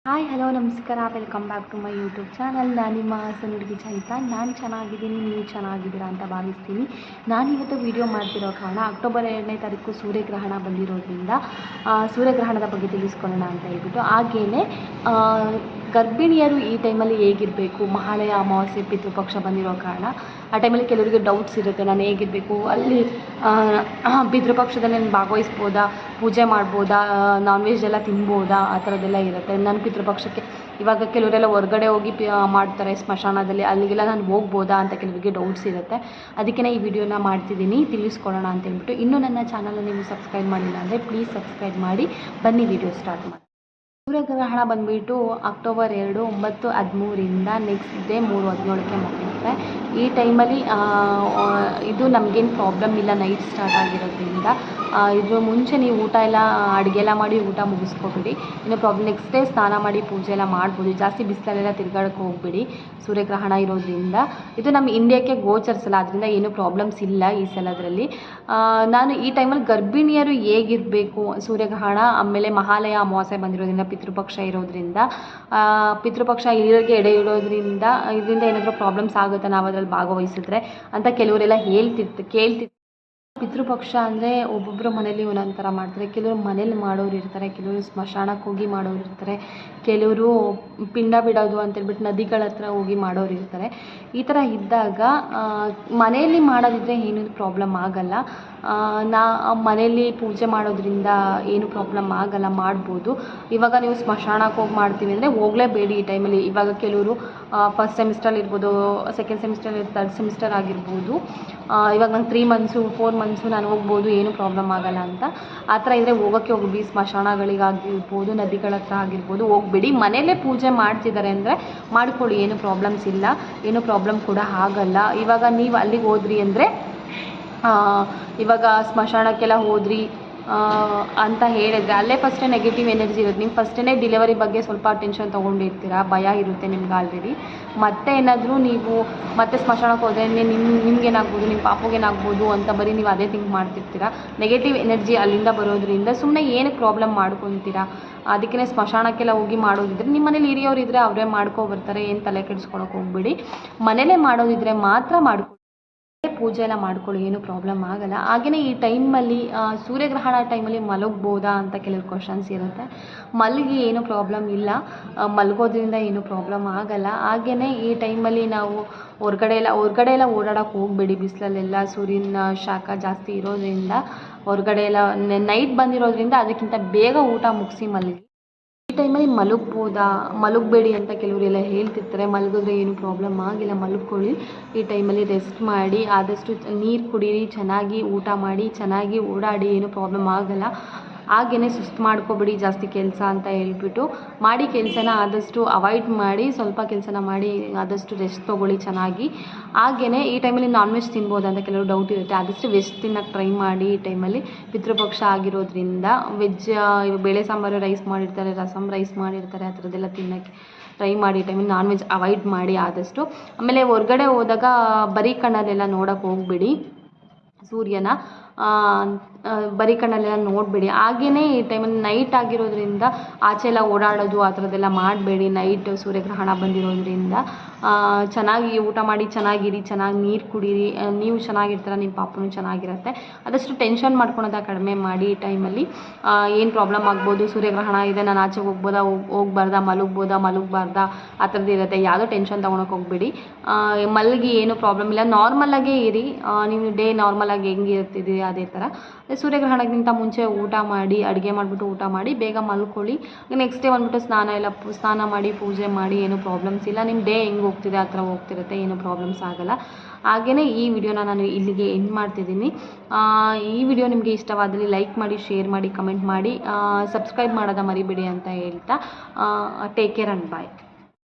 Hi hello ನಮಸ್ಕಾರ, welcome back to my YouTube channel. ನಾನು ನಿಮ್ಮ ಹಾಸನ ಹುಡುಗಿ ಚೈತ್ರ. ನಾನು ಚೆನ್ನಾಗಿದ್ದೀನಿ, ನೀವು ಚೆನ್ನಾಗಿದ್ದೀರಾ ಅಂತ ಭಾವಿಸ್ತೀನಿ. ನಾನಿವತ್ತು ವಿಡಿಯೋ ಮಾಡ್ತಿರೋ ಕಾರಣ ಅಕ್ಟೋಬರ್ 2ನೇ ತಾರೀಕು ಸೂರ್ಯಗ್ರಹಣ ಬಂದಿರೋದ್ರಿಂದ ಸೂರ್ಯಗ್ರಹಣದ ಬಗ್ಗೆ ತಿಳಿಸ್ಕೊಳ್ಳೋಣ ಅಂತ ಹೇಳ್ಬಿಟ್ಟು. ಹಾಗೆಯೇ ಗರ್ಭಿಣಿಯರು ಈ ಟೈಮಲ್ಲಿ ಹೇಗಿರಬೇಕು, ಮಹಾಲಯ ಅಮಾವಾಸ್ಯೆ ಪಿತೃಪಕ್ಷ ಬಂದಿರೋ ಕಾರಣ ಆ ಟೈಮಲ್ಲಿ ಕೆಲವರಿಗೆ ಡೌಟ್ಸ್ ಇರುತ್ತೆ, ನಾನು ಹೇಗಿರಬೇಕು, ಅಲ್ಲಿ ಪಿತೃಪಕ್ಷದಲ್ಲಿ ನಾನು ಭಾಗವಹಿಸ್ಬೋದಾ, ಪೂಜೆ ಮಾಡ್ಬೋದಾ, ನಾನ್ ವೆಜ್ ಎಲ್ಲ ತಿನ್ಬೋದಾ, ಆ ಥರದ್ದೆಲ್ಲ ಇರುತ್ತೆ. ನನ್ನ ಪಿತೃಪಕ್ಷಕ್ಕೆ ಇವಾಗ ಕೆಲವರೆಲ್ಲ ಹೊರಗಡೆ ಹೋಗಿ ಮಾಡ್ತಾರೆ ಸ್ಮಶಾನದಲ್ಲಿ, ಅಲ್ಲಿಗೆಲ್ಲ ನಾನು ಹೋಗ್ಬೋದಾ ಅಂತ ಕೆಲವರಿಗೆ ಡೌಟ್ಸ್ ಇರುತ್ತೆ. ಅದಕ್ಕೆ ಈ ವಿಡಿಯೋನ ಮಾಡ್ತಿದ್ದೀನಿ, ತಿಳಿಸ್ಕೊಡೋಣ ಅಂತ ಹೇಳ್ಬಿಟ್ಟು. ಇನ್ನೂ ನನ್ನ ಚಾನಲ್ನ ನೀವು ಸಬ್ಸ್ಕ್ರೈಬ್ ಮಾಡಿಲ್ಲ ಅಂದರೆ ಪ್ಲೀಸ್ ಸಬ್ಸ್ಕ್ರೈಬ್ ಮಾಡಿ. ಬನ್ನಿ ವಿಡಿಯೋ ಸ್ಟಾರ್ಟ್ ಮಾಡಿ. ಸೂರ್ಯಗ್ರಹಣ ಬಂದುಬಿಟ್ಟು ಅಕ್ಟೋಬರ್ 2 9:13 ನೆಕ್ಸ್ಟ್ ಡೇ 3:17ಕ್ಕೆ ಮುಗಿಯುತ್ತೆ. ಈ ಟೈಮಲ್ಲಿ ಇದು ನಮಗೇನು ಪ್ರಾಬ್ಲಮ್ ಇಲ್ಲ, ನೈಟ್ ಸ್ಟಾರ್ಟ್ ಆಗಿರೋದ್ರಿಂದ. ಇದ್ರ ಮುಂಚೆ ನೀವು ಊಟ ಎಲ್ಲ ಅಡುಗೆ ಎಲ್ಲ ಮಾಡಿ ಊಟ ಮುಗಿಸ್ಕೊಬಿಡಿ, ಇನ್ನೂ ಪ್ರಾಬ್ಲಮ್. ನೆಕ್ಸ್ಟ್ ಡೇ ಸ್ನಾನ ಮಾಡಿ ಪೂಜೆ ಎಲ್ಲ ಮಾಡ್ಬೋದು. ಜಾಸ್ತಿ ಬಿಸಿಲಲ್ಲೆಲ್ಲ ತಿರ್ಗಾಡಕ್ಕೆ ಹೋಗ್ಬಿಡಿ, ಸೂರ್ಯಗ್ರಹಣ ಇರೋದ್ರಿಂದ. ಇದು ನಮ್ಮ ಇಂಡಿಯಾಕ್ಕೆ ಗೋಚರಿಸಲ್ಲ, ಅದರಿಂದ ಏನೂ ಪ್ರಾಬ್ಲಮ್ಸ್ ಇಲ್ಲ ಈ ಸಲದ್ರಲ್ಲಿ. ನಾನು ಈ ಟೈಮಲ್ಲಿ ಗರ್ಭಿಣಿಯರು ಹೇಗಿರಬೇಕು, ಸೂರ್ಯಗ್ರಹಣ ಆಮೇಲೆ ಮಹಾಲಯ ಅಮಾವಾಸ್ಯೆ ಬಂದಿರೋದ್ರಿಂದ, ಪಿತೃಪಕ್ಷ ಇರೋದ್ರಿಂದ, ಪಿತೃಪಕ್ಷ ಇರೋರಿಗೆ ಎಡೆ ಇಡೋದ್ರಿಂದ ಇದರಿಂದ ಏನಾದರೂ ಪ್ರಾಬ್ಲಮ್ಸ್ ಆಗುತ್ತಾ ನಾವು ಅದರಲ್ಲಿ ಭಾಗವಹಿಸಿದ್ರೆ ಅಂತ ಕೆಲವರೆಲ್ಲ ಕೇಳ್ತಿರ್ತಾರೆ. ಪಿತೃಪಕ್ಷ ಅಂದರೆ ಒಬ್ಬೊಬ್ಬರ ಮನೇಲಿ ಒಂದೊಂದು ಥರ ಮಾಡ್ತಾರೆ. ಕೆಲವರು ಮನೇಲಿ ಮಾಡೋರು ಇರ್ತಾರೆ, ಕೆಲವರು ಸ್ಮಶಾನಕ್ಕೆ ಹೋಗಿ ಮಾಡೋರು ಇರ್ತಾರೆ, ಕೆಲವರು ಪಿಂಡ ಬಿಡೋದು ಅಂತೇಳ್ಬಿಟ್ಟು ನದಿಗಳ ಹತ್ರ ಹೋಗಿ ಮಾಡೋರು ಇರ್ತಾರೆ. ಈ ಥರ ಇದ್ದಾಗ ಮನೆಯಲ್ಲಿ ಮಾಡೋದಿದ್ರೆ ಏನೂ ಪ್ರಾಬ್ಲಮ್ ಆಗಲ್ಲ. ಮನೆಯಲ್ಲಿ ಪೂಜೆ ಮಾಡೋದ್ರಿಂದ ಏನು ಪ್ರಾಬ್ಲಮ್ ಆಗಲ್ಲ, ಮಾಡ್ಬೋದು. ಇವಾಗ ನೀವು ಸ್ಮಶಾನಕ್ಕೆ ಹೋಗಿ ಮಾಡ್ತೀವಿ ಅಂದರೆ ಹೋಗಲೇಬೇಡಿ ಈ ಟೈಮಲ್ಲಿ. ಇವಾಗ ಕೆಲವರು ಫಸ್ಟ್ ಸೆಮಿಸ್ಟ್ರಲ್ಲಿ ಇರ್ಬೋದು, ಸೆಕೆಂಡ್ ಸೆಮಿಸ್ಟರ್, ಥರ್ಡ್ ಸೆಮಿಸ್ಟರ್ ಆಗಿರ್ಬೋದು. ಇವಾಗ ನಂಗೆ 3 ಮಂತ್ಸು 4 ಮಂತ್ಸು ನಾನು ಹೋಗ್ಬೋದು, ಏನೂ ಪ್ರಾಬ್ಲಮ್ ಆಗಲ್ಲ ಅಂತ. ಆ ಥರ ಇದ್ದರೆ ಹೋಗೋಕ್ಕೆ ಸ್ಮಶಾನಗಳಿಗಾಗಿರ್ಬೋದು, ನದಿಗಳ ಹತ್ರ ಆಗಿರ್ಬೋದು ಹೋಗ್ಬಿಡಿ. ಮನೆಯಲ್ಲೇ ಪೂಜೆ ಮಾಡ್ತಿದ್ದಾರೆ ಅಂದರೆ ಮಾಡ್ಕೊಳ್ಳಿ, ಏನು ಪ್ರಾಬ್ಲಮ್ಸ್ ಇಲ್ಲ, ಏನೂ ಪ್ರಾಬ್ಲಮ್ ಕೂಡ ಆಗಲ್ಲ. ಇವಾಗ ನೀವು ಅಲ್ಲಿಗೆ ಹೋದ್ರಿ ಅಂದರೆ, ಇವಾಗ ಸ್ಮಶಾನಕ್ಕೆಲ್ಲ ಹೋದ್ರಿ ಅಂತ ಹೇಳಿದ್ರೆ ಅಲ್ಲೇ ಫಸ್ಟೇ ನೆಗೆಟಿವ್ ಎನರ್ಜಿ ಇರುತ್ತೆ. ನೀವು ಫಸ್ಟೇ ಡಿಲಿವರಿ ಬಗ್ಗೆ ಸ್ವಲ್ಪ ಟೆನ್ಷನ್ ತೊಗೊಂಡಿರ್ತೀರ, ಭಯ ಇರುತ್ತೆ ನಿಮ್ಗೆ ಆಲ್ರೆಡಿ. ಮತ್ತೆ ಏನಾದರೂ ನೀವು ಮತ್ತೆ ಸ್ಮಶಾನಕ್ಕೆ ಹೋದರೆ ನಿಮ್ಗೇನಾಗ್ಬೋದು, ನಿಮ್ಮ ಪಾಪುಗೇನಾಗ್ಬೋದು ಅಂತ ಬರೀ ನೀವು ಅದೇ ಥಿಂಕ್ ಮಾಡ್ತಿರ್ತೀರ. ನೆಗೆಟಿವ್ ಎನರ್ಜಿ ಅಲ್ಲಿಂದ ಬರೋದ್ರಿಂದ ಸುಮ್ಮನೆ ಏನಕ್ಕೆ ಪ್ರಾಬ್ಲಮ್ ಮಾಡ್ಕೊತೀರಾ. ಅದಕ್ಕೆ ಸ್ಮಶಾನಕ್ಕೆಲ್ಲ ಹೋಗಿ ಮಾಡೋದಿದ್ರೆ, ನಿಮ್ಮ ಮನೇಲಿ ಹಿರಿಯವ್ರು ಇದ್ದರೆ ಅವರೇ ಮಾಡ್ಕೊಬರ್ತಾರೆ, ಏನು ತಲೆ ಕೆಡಿಸ್ಕೊಳಕ್ಕೆ ಹೋಗ್ಬಿಡಿ. ಮನೇಲೇ ಮಾಡೋದಿದ್ರೆ ಮಾತ್ರ ಮಾಡ್ಕೊಳ್ಳಿ, ಪೂಜೆ ಎಲ್ಲ ಮಾಡ್ಕೊಳ್ಳಿ, ಏನೂ ಪ್ರಾಬ್ಲಮ್ ಆಗಲ್ಲ. ಹಾಗೆಯೇ ಈ ಟೈಮಲ್ಲಿ ಸೂರ್ಯಗ್ರಹಣ ಟೈಮಲ್ಲಿ ಮಲಗ್ಬೋದಾ ಅಂತ ಕೆಲವು ಕ್ವಶನ್ಸ್ ಇರುತ್ತೆ. ಮಲಗಿ ಏನೂ ಪ್ರಾಬ್ಲಮ್ ಇಲ್ಲ, ಮಲಗೋದ್ರಿಂದ ಏನೂ ಪ್ರಾಬ್ಲಮ್ ಆಗಲ್ಲ. ಹಾಗೆಯೇ ಈ ಟೈಮಲ್ಲಿ ನಾವು ಹೊರಗಡೆ ಎಲ್ಲ ಓಡಾಡೋಕ್ಕೆ ಹೋಗಬೇಡಿ, ಬಿಸಿಲಲ್ಲೆಲ್ಲ ಸೂರ್ಯನ ಶಾಖ ಜಾಸ್ತಿ ಇರೋದ್ರಿಂದ. ಹೊರಗಡೆ ಎಲ್ಲ ನೈಟ್ ಬಂದಿರೋದ್ರಿಂದ ಅದಕ್ಕಿಂತ ಬೇಗ ಊಟ ಮುಗಿಸಿ ಮಲಗಿ. ಈ ಟೈಮಲ್ಲಿ ಮಲಗಬೇಡಿ ಅಂತ ಕೆಲವರೆಲ್ಲ ಹೇಳ್ತಿರ್ತಾರೆ. ಮಲಗಿದ್ರೆ ಏನು ಪ್ರಾಬ್ಲಮ್ ಆಗಿಲ್ಲ, ಮಲ್ಕೊಳ್ಳಿ. ಈ ಟೈಮಲ್ಲಿ ರೆಸ್ಟ್ ಮಾಡಿ, ಆದಷ್ಟು ನೀರು ಕುಡೀರಿ, ಚೆನ್ನಾಗಿ ಊಟ ಮಾಡಿ, ಚೆನ್ನಾಗಿ ಓಡಾಡಿ, ಏನೂ ಪ್ರಾಬ್ಲಮ್ ಆಗಲ್ಲ. ಹಾಗೆಯೇ ಸುಸ್ತು ಮಾಡ್ಕೊಬೇಡಿ ಜಾಸ್ತಿ ಕೆಲಸ ಅಂತ ಹೇಳ್ಬಿಟ್ಟು. ಮಾಡಿ ಕೆಲಸನ ಆದಷ್ಟು ಅವಾಯ್ಡ್ ಮಾಡಿ, ಸ್ವಲ್ಪ ಕೆಲಸನ ಮಾಡಿ ಆದಷ್ಟು ರೆಸ್ಟ್ ತೊಗೊಳ್ಳಿ ಚೆನ್ನಾಗಿ. ಹಾಗೆಯೇ ಈ ಟೈಮಲ್ಲಿ ನಾನ್ ವೆಜ್ ತಿನ್ಬೋದು ಅಂತ ಕೆಲವರು ಡೌಟ್ ಇರುತ್ತೆ, ಆದಷ್ಟು ವೆಜ್ ತಿನ್ನೋಕ್ಕೆ ಟ್ರೈ ಮಾಡಿ. ಈ ಟೈಮಲ್ಲಿ ಪಿತೃಪಕ್ಷ ಆಗಿರೋದ್ರಿಂದ ವೆಜ್ ಬೇಳೆ ಸಾಂಬಾರು ರೈಸ್ ಮಾಡಿರ್ತಾರೆ, ರಸಮ್ ರೈಸ್ ಮಾಡಿರ್ತಾರೆ, ಆ ಥರದ್ದೆಲ್ಲ ತಿನ್ನೋಕ್ಕೆ ಟ್ರೈ ಮಾಡಿ. ಈ ಟೈಮಲ್ಲಿ ನಾನ್ ವೆಜ್ ಅವಾಯ್ಡ್ ಮಾಡಿ ಆದಷ್ಟು. ಆಮೇಲೆ ಹೊರಗಡೆ ಹೋದಾಗ ಬರೀ ಕಣ್ಣಲ್ಲೆಲ್ಲ ನೋಡೋಕ್ಕೆ ಹೋಗ್ಬಿಡಿ ಸೂರ್ಯನ, ಬರೀ ಕಣ್ಣಲ್ಲೆಲ್ಲ ನೋಡಬೇಡಿ. ಹಾಗೆಯೇ ಈ ಟೈಮಲ್ಲಿ ನೈಟ್ ಆಗಿರೋದ್ರಿಂದ ಆಚೆ ಎಲ್ಲ ಓಡಾಡೋದು ಆ ಥರದ್ದೆಲ್ಲ ಮಾಡಬೇಡಿ. ನೈಟ್ ಸೂರ್ಯಗ್ರಹಣ ಬಂದಿರೋದ್ರಿಂದ ಚೆನ್ನಾಗಿ ಊಟ ಮಾಡಿ, ಚೆನ್ನಾಗಿರಿ, ಚೆನ್ನಾಗಿ ನೀರು ಕುಡೀರಿ. ನೀವು ಚೆನ್ನಾಗಿರ್ತೀರ, ನಿಮ್ಮ ಪಾಪನೂ ಚೆನ್ನಾಗಿರುತ್ತೆ. ಆದಷ್ಟು ಟೆನ್ಷನ್ ಮಾಡ್ಕೊಳೋದ ಕಡಿಮೆ ಮಾಡಿ. ಈ ಟೈಮಲ್ಲಿ ಏನು ಪ್ರಾಬ್ಲಮ್ ಆಗ್ಬೋದು, ಸೂರ್ಯಗ್ರಹಣ ಇದೆ, ನಾನು ಆಚೆಗೆ ಹೋಗ್ಬಾರ್ದಾ, ಮಲಗಬಾರ್ದಾ ಆ ಥರದ್ದು ಇರುತ್ತೆ. ಯಾವುದೋ ಟೆನ್ಷನ್ ತೊಗೊಳಕ್ಕೆ ಹೋಗ್ಬೇಡಿ. ಮಲಗಿ, ಏನೂ ಪ್ರಾಬ್ಲಮ್ ಇಲ್ಲ, ನಾರ್ಮಲಾಗೇ ಇರಿ. ನೀವು ಡೇ ನಾರ್ಮಲಾಗಿ ಹೆಂಗೆ ಇರ್ತಿದ್ದೀರಿ ಅದೇ ಥರ. ಸೂರ್ಯಗ್ರಹಣಕ್ಕಿಂತ ಮುಂಚೆ ಊಟ ಮಾಡಿ, ಅಡುಗೆ ಮಾಡಿಬಿಟ್ಟು ಊಟ ಮಾಡಿ ಬೇಗ ಮಲ್ಕೊಳ್ಳಿ. ನೆಕ್ಸ್ಟ್ ಡೇ ಬಂದುಬಿಟ್ಟು ಸ್ನಾನ ಮಾಡಿ ಪೂಜೆ ಮಾಡಿ, ಏನೂ ಪ್ರಾಬ್ಲಮ್ಸ್ ಇಲ್ಲ. ನಿಮ್ಮ ಡೇ ಹೆಂಗೆ ಹೋಗ್ತಿದೆ ಆ ಥರ ಹೋಗ್ತಿರುತ್ತೆ, ಏನೂ ಪ್ರಾಬ್ಲಮ್ಸ್ ಆಗಲ್ಲ. ಹಾಗೆಯೇ ಈ ವಿಡಿಯೋನ ನಾನು ಇಲ್ಲಿಗೆ ಎಂಡ್ ಮಾಡ್ತಿದ್ದೀನಿ. ಈ ವಿಡಿಯೋ ನಿಮಗೆ ಇಷ್ಟವಾದಲ್ಲಿ ಲೈಕ್ ಮಾಡಿ, ಶೇರ್ ಮಾಡಿ, ಕಮೆಂಟ್ ಮಾಡಿ, ಸಬ್ಸ್ಕ್ರೈಬ್ ಮಾಡೋದ ಮರಿಬೇಡಿ ಅಂತ ಹೇಳ್ತಾ ಟೇಕ್ ಕೇರ್ ಆ್ಯಂಡ್ ಬಾಯ್.